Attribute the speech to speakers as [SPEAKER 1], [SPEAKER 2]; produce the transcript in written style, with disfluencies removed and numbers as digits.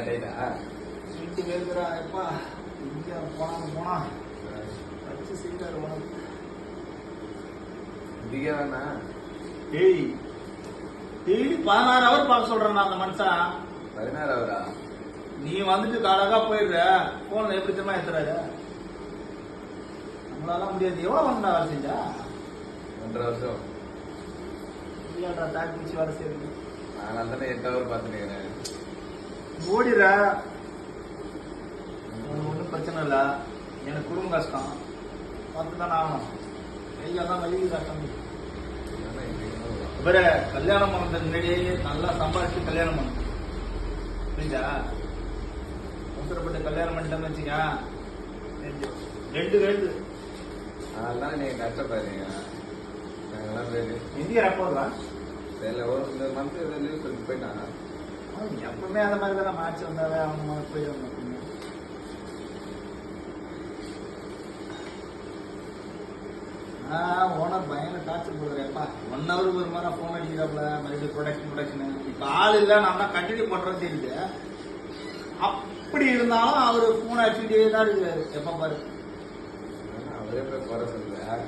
[SPEAKER 1] கேட்டா
[SPEAKER 2] வீட்டு கேட்குறா எப்பா இங்கே போனா வச்சு சீட்டாரு உனக்கு
[SPEAKER 1] இதுக்கே வேணா
[SPEAKER 2] டெய்லி 16 ஹவர் பார்க்க சொல்றேன் அந்த மனுஷன்.
[SPEAKER 1] 16 ஹவரா?
[SPEAKER 2] நீ வந்துட்டு காலகா போயிடுற போன்ல எப்படி தெரியுமா ஏத்துறாரு? நம்மளால முடியாது. எவ்வளவு வந்து வேலை செஞ்சா?
[SPEAKER 1] 1.5 வருஷம்.
[SPEAKER 2] இல்லடா டாக் பிடிச்சி வேலை செய்யுது.
[SPEAKER 1] நான் தானே 8 ஹவர் பார்த்துட்டேன்.
[SPEAKER 2] ஓடிடுற ஒன்றும் பிரச்சனை இல்லை. எனக்கு குடும்ப கஷ்டம் பார்த்து தானே ஆகணும். கையாதான் வலி கஷ்டம். இவர கல்யாணம் பண்ணது முன்னாடியே நல்லா சம்பாதிச்சு கல்யாணம் பண்ணணும். புரியுதா? அவசரப்பட்டு கல்யாணம் பண்ணிட்டேன்னு வச்சுக்க 2
[SPEAKER 1] அதெல்லாம் நீங்க கஷ்டப்படுறீங்க. நாங்கெல்லாம் பேரு
[SPEAKER 2] இந்தியா ரப்போதான்
[SPEAKER 1] தெரியல. ஒரு மந்த் ஏதோ லீவ் சொல்லிட்டு போயிட்டாங்க.
[SPEAKER 2] எப்பவுமே அந்த மாதிரி தான் மேட்ச் வந்தாவே அவங்க போய் ஓனர் பயங்கர டார்ச்சர் போடுறேப்பா. 1 ஹவருக்கு ஒரு மாதிரி போன் அடிக்கிறாப்ல. மறுபடியும் ப்ரொடக்ஷன் இப்ப ஆள் இல்ல நான் தான் கண்டினியூ பண்றது தெரியுது. அப்படி இருந்தாலும் அவரு போன் அடிச்சுட்டே தான் இருக்காரு எப்ப பாரு.
[SPEAKER 1] அவரே போய் குறை சொல்லுவேன்.